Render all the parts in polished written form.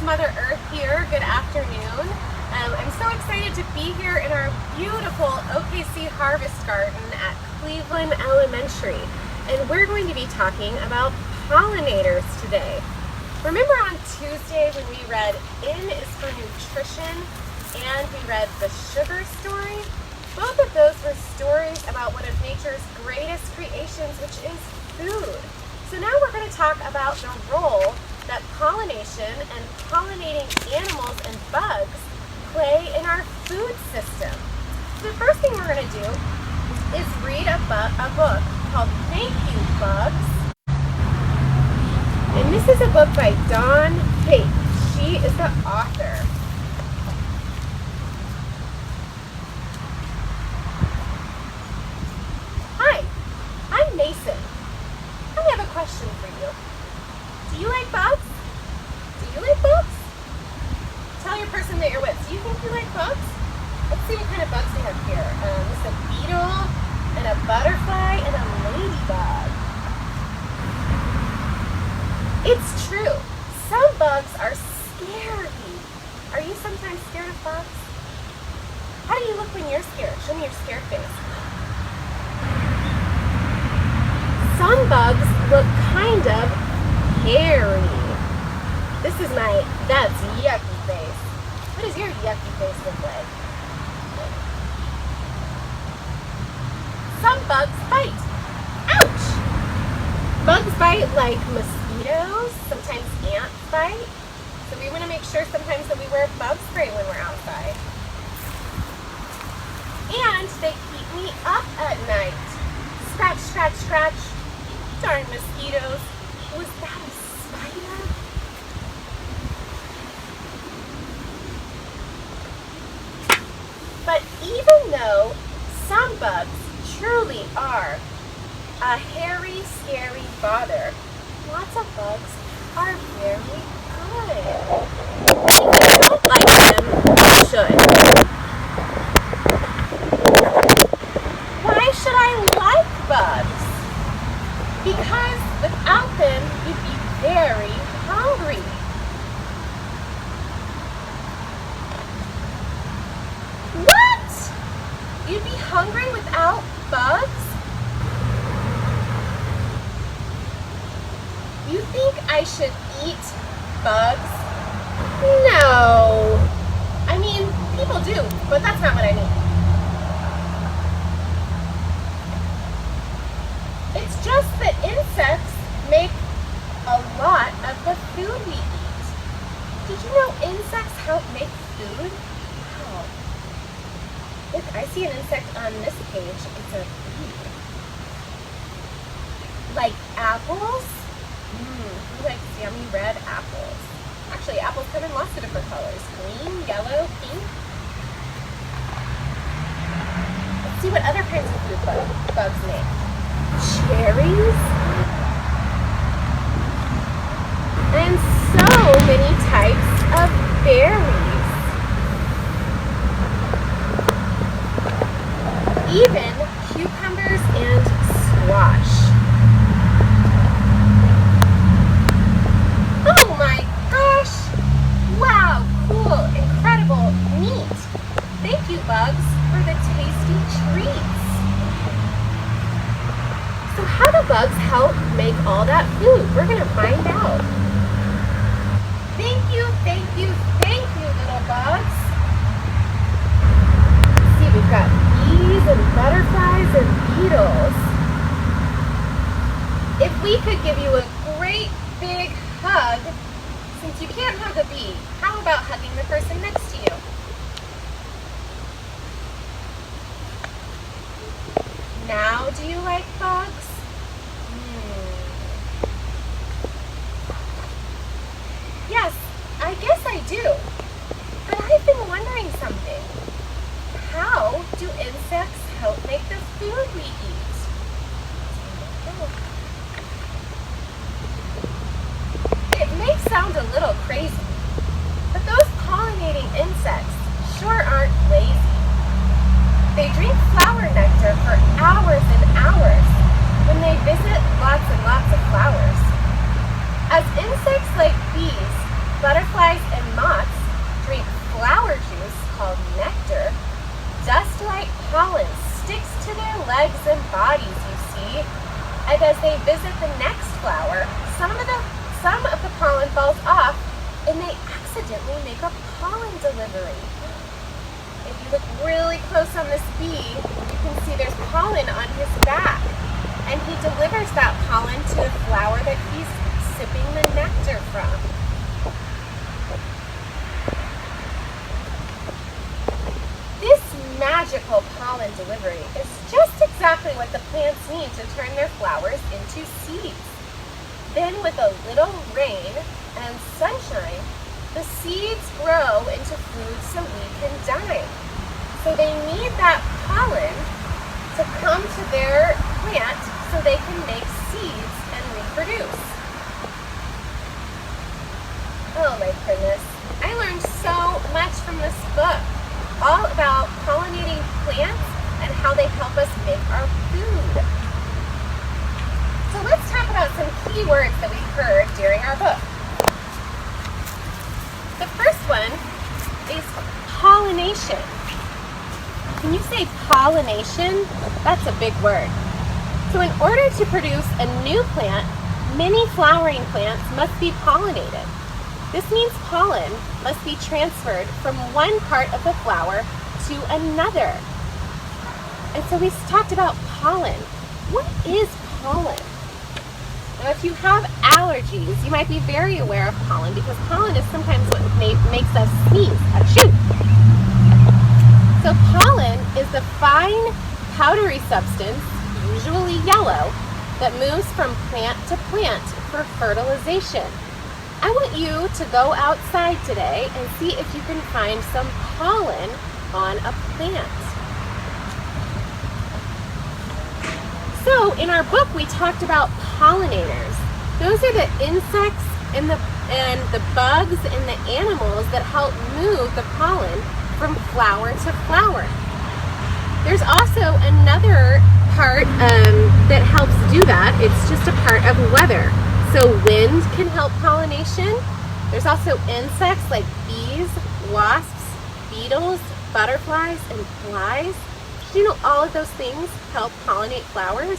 Mother Earth here. Good afternoon. I'm so excited to be here in our beautiful OKC Harvest Garden at Cleveland Elementary. And we're going to be talking about pollinators today. Remember on Tuesday when we read N is for Nutrition and we read The Sugar Story? Both of those were stories about one of nature's greatest creations, which is food. So now we're going to talk about the role that pollination and pollinating animals and bugs play in our food system. So the first thing we're going to do is read a book called Thank You, Bugs. And this is a book by Dawn Pape. She is the author. Hi, I'm Mason. I have a question for you. Do you like bugs? Do you like bugs? Tell your person that you're with, do you think you like bugs? Let's see what kind of bugs we have here. There's a beetle, and a butterfly, and a ladybug. It's true. Some bugs are scary. Are you sometimes scared of bugs? How do you look when you're scared? Show me your scared face. Some bugs look kind of hairy. That's yucky face. What does your yucky face look like? Some bugs bite. Ouch! Bugs bite like mosquitoes. Sometimes ants bite. So we want to make sure sometimes that we wear bug spray when we're outside. And they keep me up at night. Scratch, scratch, scratch. Darn mosquitoes. Was that a spider? But even though some bugs truly are a hairy, scary bother, lots of bugs are very good. If you don't like them, you should. Why should I like bugs? Because without them, you'd be very hungry. What? You'd be hungry without bugs? You think I should eat bugs? No. I mean, people do, but that's not what I mean. It's just that insects make a lot of the food we eat. Did you know insects help make food? Wow. Look, I see an insect on this page. It's a bee. Like apples? Who likes yummy red apples? Actually, apples come in lots of different colors. Green, yellow, pink. Let's see what other kinds of food bugs make. Cherries? And so many types of berries. Even cucumbers and squash. Oh my gosh! Wow, cool, incredible, neat. Thank you, bugs, for the tasty treats. So how do bugs help make all that food? We're going to find out. Thank you, thank you, thank you, little bugs. Let's see, we've got bees and butterflies and beetles. If we could give you a great big hug, since you can't hug a bee, how about hugging the person next to you? Now, do you like bugs? Yes, I guess I do. But I've been wondering something. How do insects help make the food we eat? It may sound a little crazy, but those pollinating insects sure aren't lazy. They drink flower nectar for hours and hours when they visit lots and lots of flowers. As insects like bees Butterflies and moths drink flower juice called nectar. Dust-like pollen sticks to their legs and bodies, you see. And as they visit the next flower, some of the pollen falls off and they accidentally make a pollen delivery. If you look really close on this bee, you can see there's pollen on his back. And he delivers that pollen to the flower that he's sipping the nectar from. This magical pollen delivery is just exactly what the plants need to turn their flowers into seeds. Then with a little rain and sunshine, the seeds grow into food so we can dine. So they need that pollen to come to their plant so they can make seeds and reproduce. Oh my goodness, I learned so much from this book, all about pollinating plants and how they help us make our food. So let's talk about some key words that we heard during our book. The first one is pollination. Can you say pollination? That's a big word. So in order to produce a new plant, many flowering plants must be pollinated. This means pollen must be transferred from one part of the flower to another. And so we talked about pollen. What is pollen? Now if you have allergies, you might be very aware of pollen because pollen is sometimes what makes us sneeze. Achoo! So pollen is the fine, powdery substance, usually yellow, that moves from plant to plant for fertilization. I want you to go outside today and see if you can find some pollen on a plant. So in our book we talked about pollinators. Those are the insects and the bugs and the animals that help move the pollen from flower to flower. There's also another part that helps do that. It's just a part of weather. So wind can help pollination. There's also insects like bees, wasps, beetles, butterflies, and flies. Did you know all of those things help pollinate flowers?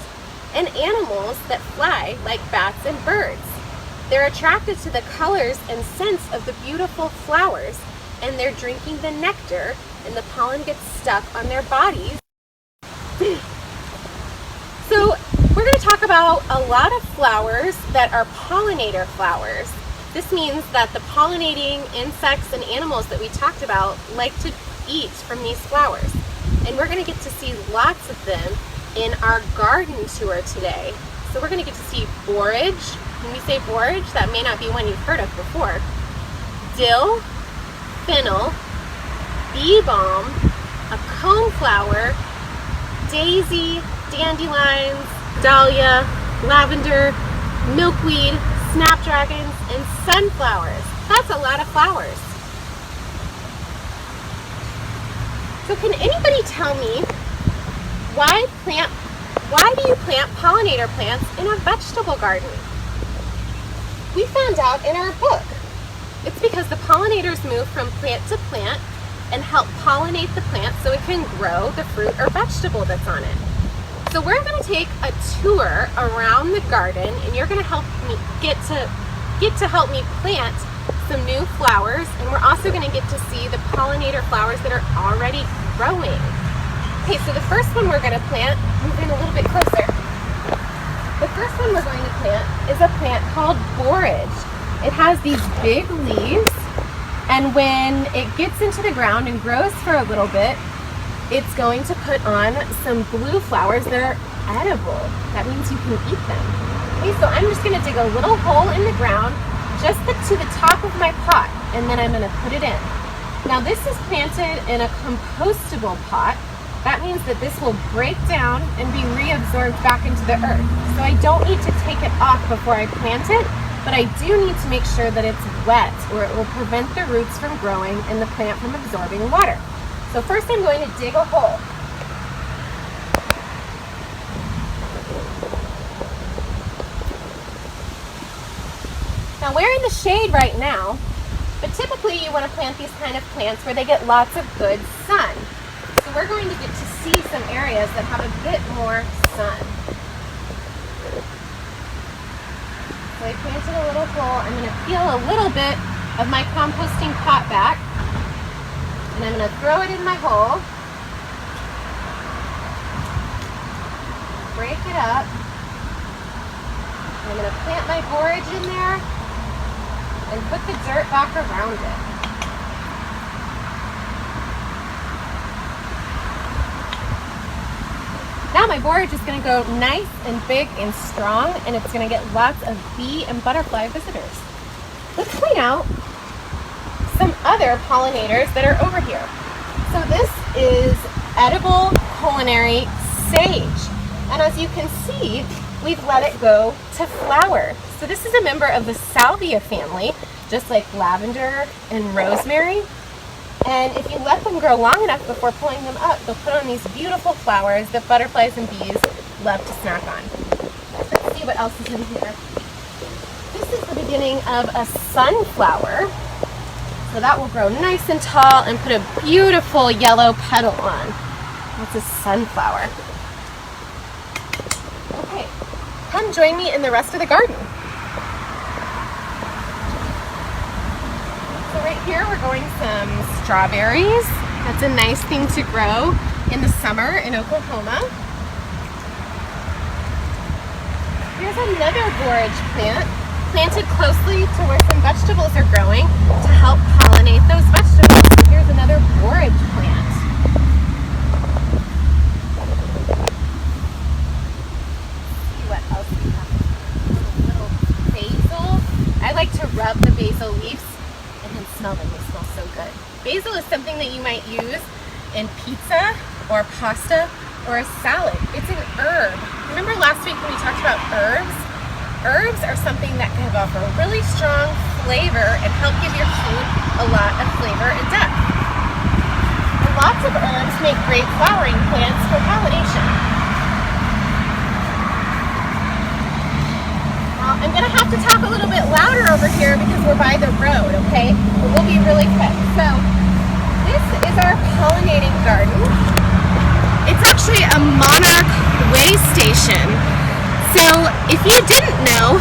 And animals that fly like bats and birds. They're attracted to the colors and scents of the beautiful flowers, and they're drinking the nectar, and the pollen gets stuck on their bodies. So we're going to talk about a lot of flowers that are pollinator flowers. This means that the pollinating insects and animals that we talked about like to eat from these flowers. And we're going to get to see lots of them in our garden tour today. So we're going to get to see borage. When we say borage, that may not be one you've heard of before. Dill, fennel, bee balm, a coneflower, daisy, dandelions, dahlia, lavender, milkweed, snapdragons, and sunflowers. That's a lot of flowers. So can anybody tell me why do you plant pollinator plants in a vegetable garden? We found out in our book. It's because the pollinators move from plant to plant and help pollinate the plant so it can grow the fruit or vegetable that's on it. So we're going to take a tour around the garden, and you're going to help me get to help me plant some new flowers, and we're also going to get to see the pollinator flowers that are already growing. Okay, so the first one we're going to plant, move in a little bit closer. The first one we're going to plant is a plant called borage. It has these big leaves, and when it gets into the ground and grows for a little bit, it's going to put on some blue flowers that are edible. That means you can eat them. Okay, so I'm just going to dig a little hole in the ground just to the top of my pot, and then I'm going to put it in. Now this is planted in a compostable pot. That means that this will break down and be reabsorbed back into the earth. So I don't need to take it off before I plant it, but I do need to make sure that it's wet, or it will prevent the roots from growing and the plant from absorbing water. So first I'm going to dig a hole. Now we're in the shade right now, But typically you want to plant these kind of plants where they get lots of good sun. So we're going to get to see some areas that have a bit more sun. So I planted a little hole. I'm going to peel a little bit of my composting pot back, and I'm going to throw it in my hole, break it up. I'm going to plant my borage in there and put the dirt back around it. Now my borage is going to go nice and big and strong, and it's going to get lots of bee and butterfly visitors. Let's point out some other pollinators that are over here. So this is edible culinary sage. And as you can see, we've let it go to flower. So this is a member of the Salvia family, just like lavender and rosemary. And if you let them grow long enough before pulling them up, they'll put on these beautiful flowers that butterflies and bees love to snack on. Let's see what else is in here. This is the beginning of a sunflower. So that will grow nice and tall and put a beautiful yellow petal on. That's a sunflower. Okay, come join me in the rest of the garden. So right here we're growing some strawberries. That's a nice thing to grow in the summer in Oklahoma. Here's another borage plant planted closely to where some vegetables are growing to help pollinate those vegetables. So here's another borage plant. Let's see what else we have. A little basil. I like to rub the basil leaves and then smell them. They smell so good. Basil is something that you might use in pizza or pasta or a salad. It's an herb. Remember last week when we talked about herbs? Herbs are something that can offer really strong flavor and help give your food a lot of flavor and depth. And lots of herbs make great flowering plants for pollination. Well, I'm going to have to talk a little bit louder over here because we're by the road, okay? But we'll be really quick. So, this is our pollinating garden. It's actually a Monarch way station. So, if you didn't know,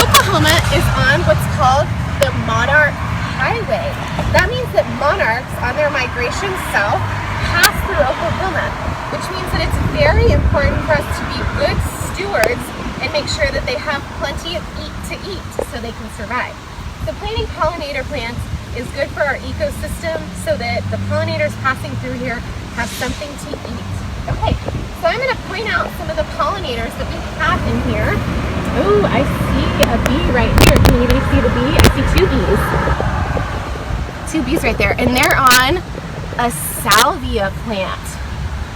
Oklahoma is on what's called the Monarch Highway. That means that monarchs on their migration south pass through Oklahoma, which means that it's very important for us to be good stewards and make sure that they have plenty of to eat so they can survive. So planting pollinator plants is good for our ecosystem so that the pollinators passing through here have something to eat. Okay, so I'm going to point out some of the pollinators that we have in here. Oh, I see a bee right here. Can anybody see the bee? I see two bees. Two bees right there, and they're on a salvia plant.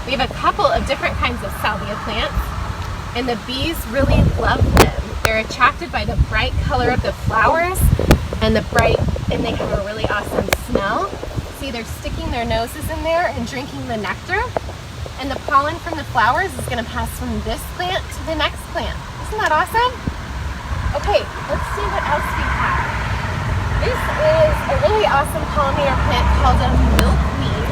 We have a couple of different kinds of salvia plants, and the bees really love them. They're attracted by the bright color of the flowers and they have a really awesome smell. See, they're sticking their noses in there and drinking the nectar. And the pollen from the flowers is going to pass from this plant to the next plant. Isn't that awesome? Okay, let's see what else we have. This is a really awesome pollinator plant called a milkweed.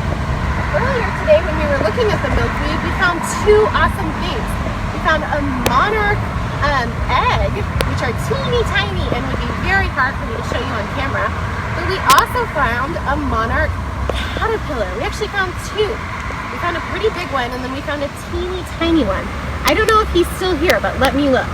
Earlier today when we were looking at the milkweed, we found two awesome things. We found a monarch egg, which are teeny tiny and would be very hard for me to show you on camera. But we also found a monarch caterpillar. We actually found two. We found a pretty big one, and then we found a teeny tiny one. I don't know if he's still here, but let me look.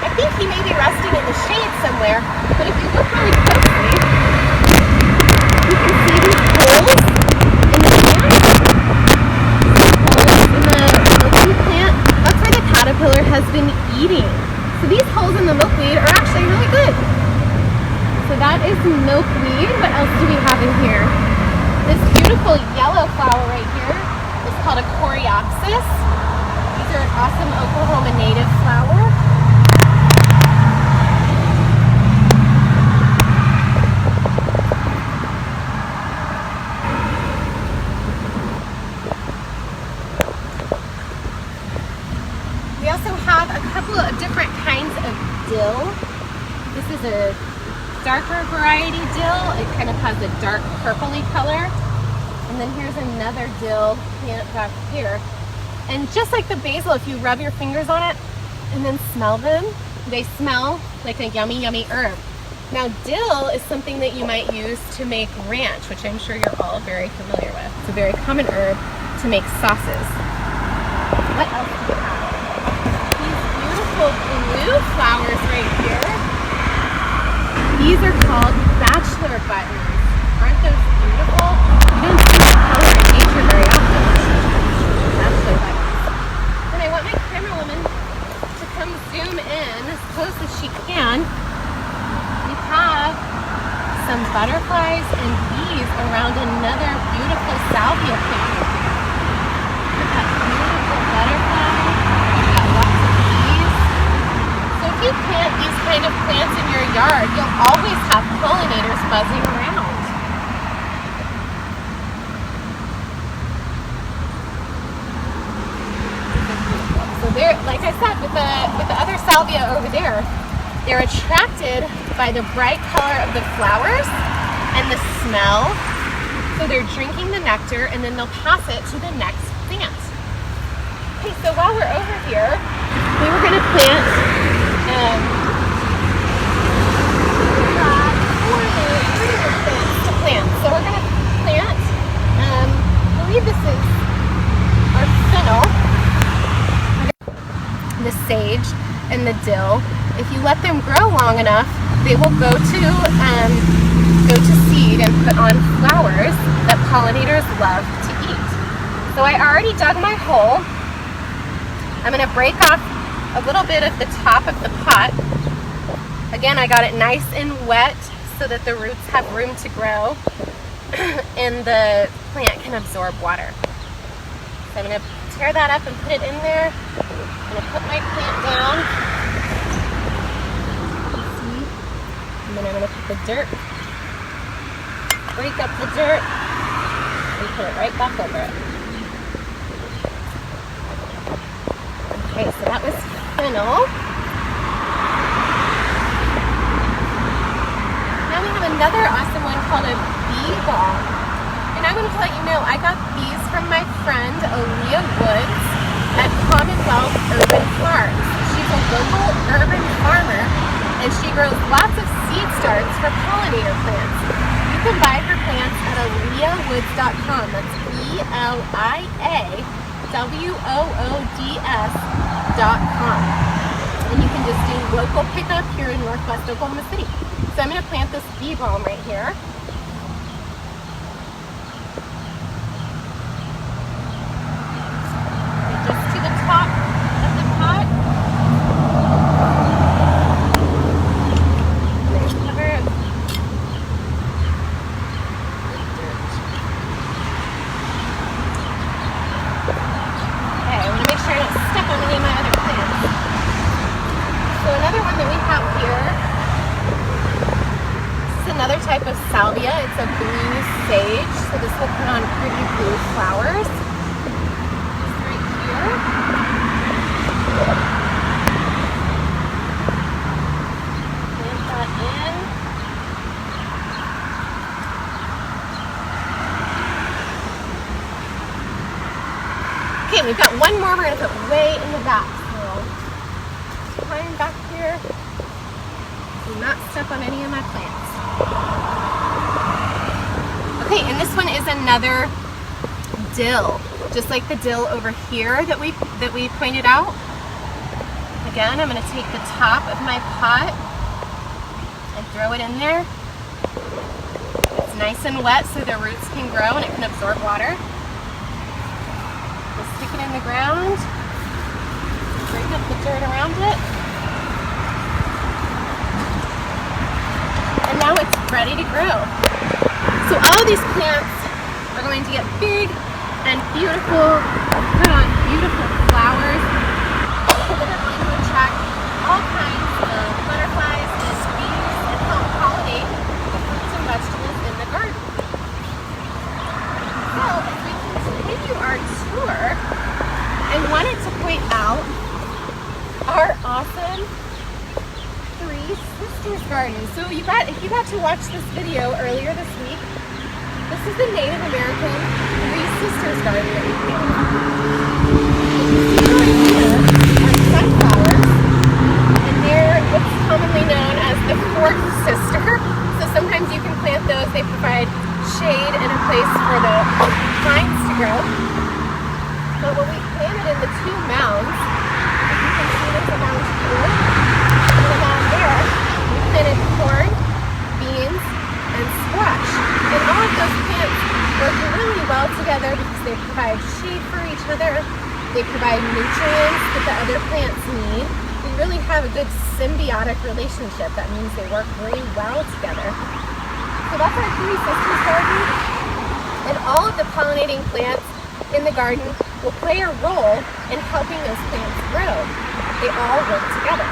I think he may be resting in the shade somewhere, but if you look really closely, you can see these holes in the plant. That's where the caterpillar has been eating. So these holes in the milkweed are actually really good. So that is milkweed. What else do we have in here? This beautiful yellow flower right here is called a coreopsis. These are an awesome Oklahoma native flower. have a couple of different kinds of dill. This is a darker variety dill. It kind of has a dark purpley color. And then here's another dill plant back here. And just like the basil, if you rub your fingers on it and then smell them, they smell like a yummy, yummy herb. Now dill is something that you might use to make ranch, which I'm sure you're all very familiar with. It's a very common herb to make sauces. What else do we have? These beautiful blue flowers right here. These are called bachelor buttons. Aren't those beautiful? You don't see that color in nature very often. Bachelor buttons. And I want my camera woman to come zoom in as close as she can. We have some butterflies and bees around another beautiful salvia plant. Look at that beautiful butterfly. We've got lots of bees. So if you plant these kind of plants in your yard, you'll always have pollinators buzzing around. So there, like I said, with the other salvia over there, they're attracted by the bright color of the flowers and the smell. So they're drinking the nectar and then they'll pass it to the next plant. Okay, so while we're over here, we were going to plant So we're going to plant, I believe this is our fennel, the sage, and the dill. If you let them grow long enough, they will go to seed and put on flowers that pollinators love to eat. So I already dug my hole. I'm going to break off a little bit of the top of the pot. Again, I got it nice and wet so that the roots have room to grow and the plant can absorb water. So I'm going to tear that up and put it in there. I'm going to put my plant down. And then I'm going to put the dirt, break up the dirt, and put it right back over it. Okay, so that was fennel. Now we have another awesome one called a bee balm. And I wanted to let you know, I got these from my friend Aaliyah Woods at Commonwealth Urban Farms. She's a local urban farmer and she grows lots of seed starts for pollinator plants. You can buy her plants at AliyahWoods.com. That's ELIAWOODS.com. And you can just do local pickup here in Northwest Oklahoma City. So I'm going to plant this bee balm right here. Just to the top of the pot. Cover it. Okay, I want to make sure I don't step on any of my other plants. So another one that we have here, this is another type of salvia. It's a blue sage, so this will put on pretty blue flowers. Just right here. Plant that in. Okay, we've got one more we're going to put way in the back. So climb back here. Do not step on any of my plants. Okay, and this one is another dill, just like the dill over here that we pointed out. Again, I'm going to take the top of my pot and throw it in there. It's nice and wet so the roots can grow and it can absorb water. Just stick it in the ground, break up the dirt around it. And now it's ready to grow. So all of these plants are going to get big and beautiful, put on beautiful flowers that are going to attract all kinds of butterflies and bees and help pollinate fruits and vegetables in the garden. So as we continue our tour, I wanted to point out awesome Three Sisters garden. So if you got to watch this video earlier this week, this is the Native American Three Sisters garden that we planted. Right here are sunflowers, and they're what's commonly known as the fourth sister. So sometimes you can plant those. They provide shade and a place for the vines to grow. But when we planted in the two mounds, if you can see there's a mound here and a mound there, we planted corn, beans, and squash. And all of those plants work really well together because they provide shade for each other. They provide nutrients that the other plants need. We really have a good symbiotic relationship. That means they work really well together. So that's our Three Sisters garden. And all of the pollinating plants in the garden will play a role in helping those plants grow. They all work together.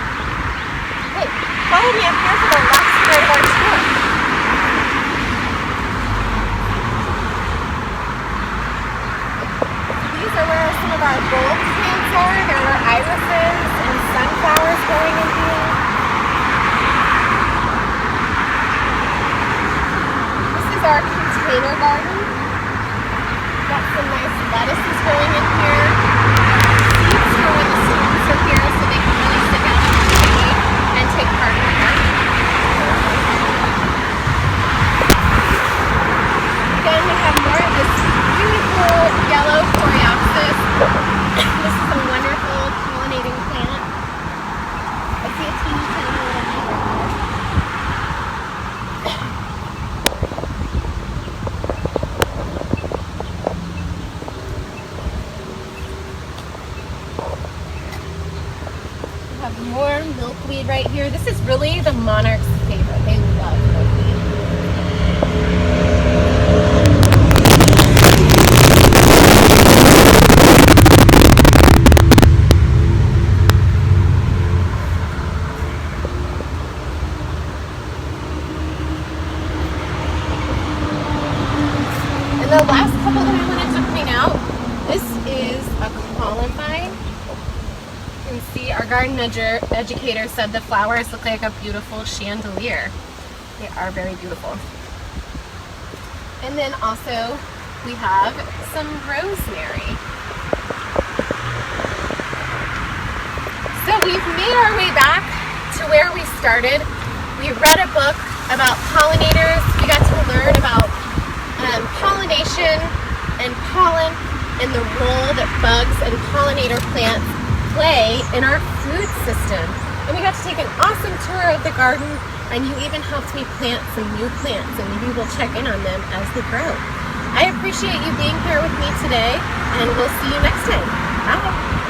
Okay, follow me up here for the last part of our tour. These are where some of our bulb plants are. There are irises and sunflowers growing in here. This is our container garden. Got some nice lettuces growing in here. Seeds for when the students are here so they can really sit down in the shade and take part in the garden. Again, we have more of this beautiful yellow coreopsis. This is a wonderful pollinating plant. I see a teeny tiny little leaf right there. We have more milkweed right here. This is really the Monarch's favorite. They love milkweed. The last couple that I wanted to point out, this is a columbine. You can see our garden educator said the flowers look like a beautiful chandelier. They are very beautiful. And then also we have some rosemary. So we've made our way back to where we started. We read a book about pollinators. We got to learn about pollination and pollen and the role that bugs and pollinator plants play in our food system. And we got to take an awesome tour of the garden, and you even helped me plant some new plants, and maybe we'll check in on them as they grow. I appreciate you being here with me today, and we'll see you next time. Bye.